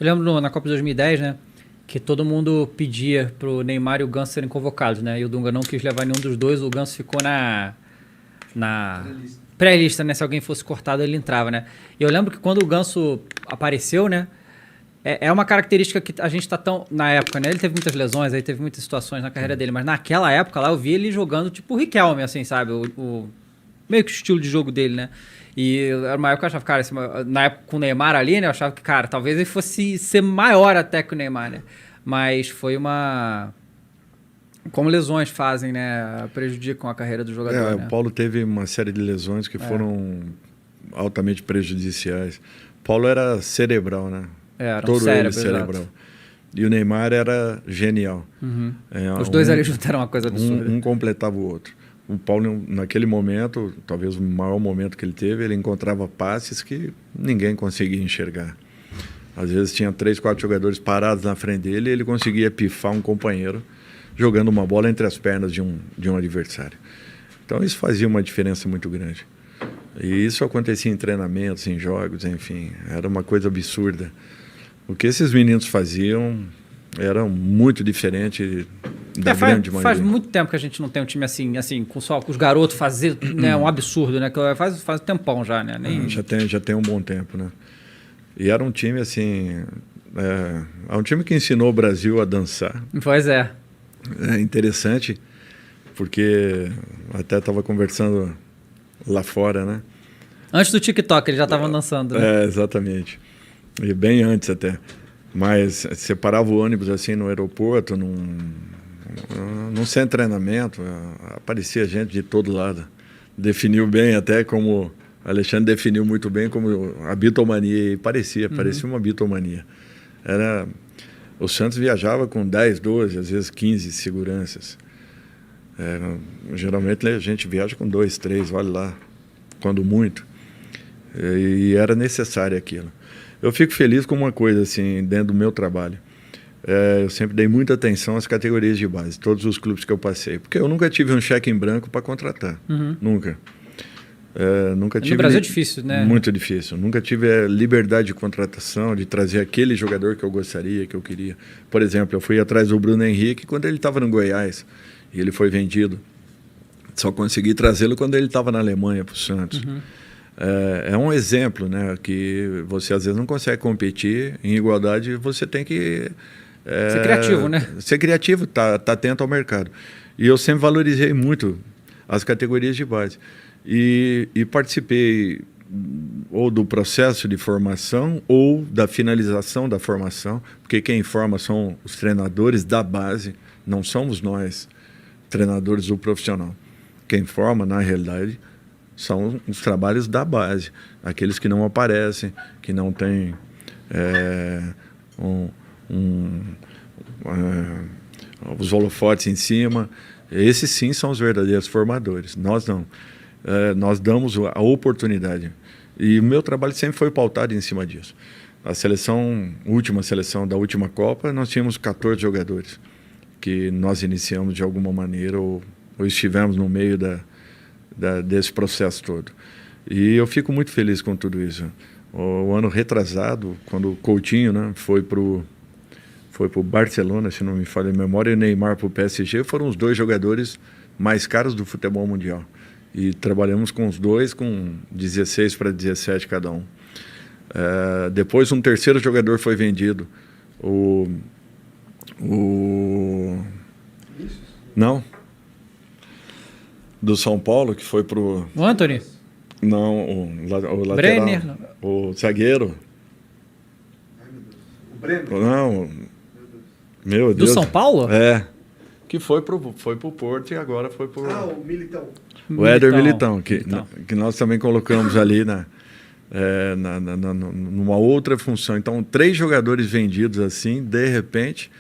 Eu lembro na Copa de 2010, né? Que todo mundo pedia pro Neymar e o Ganso serem convocados, né? E o Dunga não quis levar nenhum dos dois, o Ganso ficou na pré-lista, né? Se alguém fosse cortado, ele entrava, né? E eu lembro que quando o Ganso apareceu, né? É uma característica que a gente tá tão... Na época, né? Ele teve muitas lesões, aí teve muitas situações na carreira dele, mas naquela época lá eu vi ele jogando tipo o Riquelme, assim, sabe? Meio que o estilo de jogo dele, né? E era uma época que eu achava, cara, na época com o Neymar ali, né? Eu achava que, cara, talvez ele fosse ser maior até que o Neymar, né? Mas foi uma... Como lesões fazem, né? Prejudicam a carreira do jogador, né? O Paulo teve uma série de lesões que foram altamente prejudiciais. O Paulo era cerebral, né? Era um todo cérebro, ele cerebral. exato. E o Neymar era genial. Os dois ali juntaram uma coisa absurda. Um completava o outro. O Paulo, naquele momento, talvez o maior momento que ele teve, ele encontrava passes que ninguém conseguia enxergar. Às vezes tinha 3, 4 jogadores parados na frente dele e ele conseguia pifar um companheiro jogando uma bola entre as pernas de um adversário. Então isso fazia uma diferença muito grande. E isso acontecia em treinamentos, em jogos, enfim, era uma coisa absurda. O que esses meninos faziam era muito diferente da grande maioria. Faz muito tempo que a gente não tem um time assim com os garotos fazer, né, um absurdo, né? Que faz tempão já, né? Já tem um bom tempo, né? E era um time assim, é um time que ensinou o Brasil a dançar. Pois é. É interessante, porque até estava conversando lá fora, né? Antes do TikTok eles já estavam dançando, né? Exatamente. E bem antes até. Mas você parava o ônibus assim no aeroporto, num centro de treinamento, aparecia gente de todo lado. Definiu bem até como... Alexandre definiu muito bem como a bitomania. E parecia uma bitomania. O Santos viajava com 10, 12, às vezes 15 seguranças. Geralmente a gente viaja com 2, 3, olha lá, quando muito. E era necessário aquilo. Eu fico feliz com uma coisa, assim, dentro do meu trabalho. Eu sempre dei muita atenção às categorias de base, todos os clubes que eu passei. Porque eu nunca tive um cheque em branco para contratar. Nunca. Nunca tive. No Brasil é difícil, né? Muito difícil. Nunca tive a liberdade de contratação, de trazer aquele jogador que eu gostaria, que eu queria. Por exemplo, eu fui atrás do Bruno Henrique quando ele estava no Goiás e ele foi vendido. Só consegui trazê-lo quando ele estava na Alemanha para o Santos. É um exemplo, né? Que você às vezes não consegue competir em igualdade, você tem que ser criativo, né? Ser criativo, tá atento ao mercado. E eu sempre valorizei muito as categorias de base. E participei ou do processo de formação ou da finalização da formação, porque quem forma são os treinadores da base, não somos nós, treinadores do profissional. Quem forma, na realidade, são os trabalhos da base, aqueles que não aparecem, que não têm os holofotes em cima. Esses sim são os verdadeiros formadores, nós não. Nós damos a oportunidade. E o meu trabalho sempre foi pautado em cima disso. Última seleção da última Copa, nós tínhamos 14 jogadores que nós iniciamos de alguma maneira ou estivemos no meio desse processo todo. E eu fico muito feliz com tudo isso. O ano retrasado, quando o Coutinho, né, foi pro Barcelona, se não me falha a memória, e o Neymar para o PSG, foram os 2 jogadores mais caros do futebol mundial. E trabalhamos com os 2 com 16 para 17 cada um. Depois um terceiro jogador foi vendido. Não. Do São Paulo, que foi pro... O Antony? Não, o lateral. Brenner? O zagueiro. O Brenner? Não. Meu Deus. Do São Paulo? Que foi pro Porto e agora foi pro... o Militão. O Éder Militão, que nós também colocamos ali numa outra função. Então, 3 jogadores vendidos assim, de repente,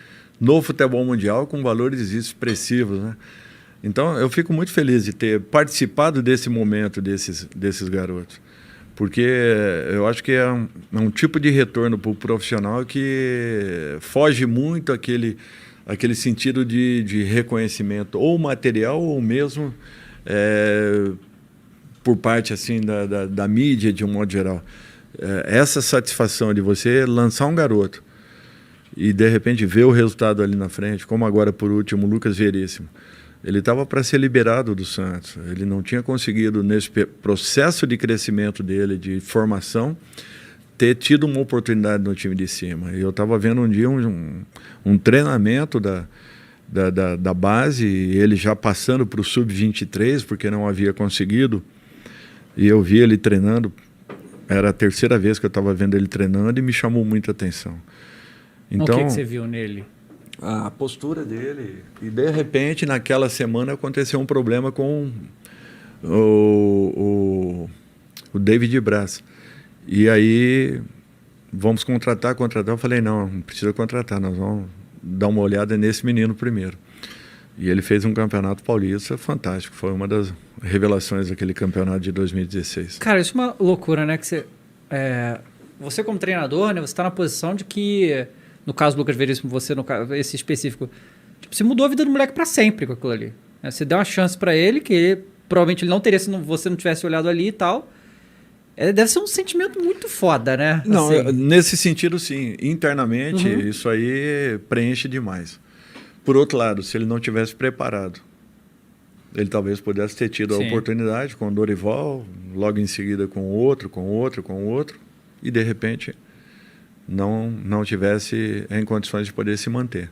no futebol mundial, com valores expressivos, né? Então, eu fico muito feliz de ter participado desse momento desses garotos. Porque eu acho que é um tipo de retorno para o profissional que foge muito aquele sentido de reconhecimento, ou material, ou mesmo... por parte assim da mídia de um modo geral. essa satisfação de você lançar um garoto e de repente ver o resultado ali na frente, como agora por último o Lucas Veríssimo. Ele estava para ser liberado do Santos. Ele não tinha conseguido, nesse processo de crescimento dele, de formação, ter tido uma oportunidade no time de cima. E eu estava vendo um dia um treinamento da base, ele já passando para o Sub-23, porque não havia conseguido. E eu vi ele treinando. Era a terceira vez que eu estava vendo ele treinando e me chamou muita atenção. Então, o que você viu nele? A postura dele. E, de repente, naquela semana, aconteceu um problema com o David Braz. E aí, vamos contratar. Eu falei, não precisa contratar, nós vamos dar uma olhada nesse menino primeiro. E ele fez um campeonato paulista fantástico. Foi uma das revelações daquele campeonato de 2016. Cara, isso é uma loucura, né? Que você como treinador, né? Você está na posição de que... No caso do Lucas Veríssimo, você, no caso, esse específico, tipo, você mudou a vida do moleque para sempre com aquilo ali. Né? Você deu uma chance para ele, que provavelmente ele não teria se você não tivesse olhado ali e tal. Deve ser um sentimento muito foda, né? Não, assim. Nesse sentido, sim. Internamente, isso aí preenche demais. Por outro lado, se ele não tivesse preparado, ele talvez pudesse ter tido a oportunidade com o Dorival, logo em seguida com outro, e de repente... não tivesse em condições de poder se manter.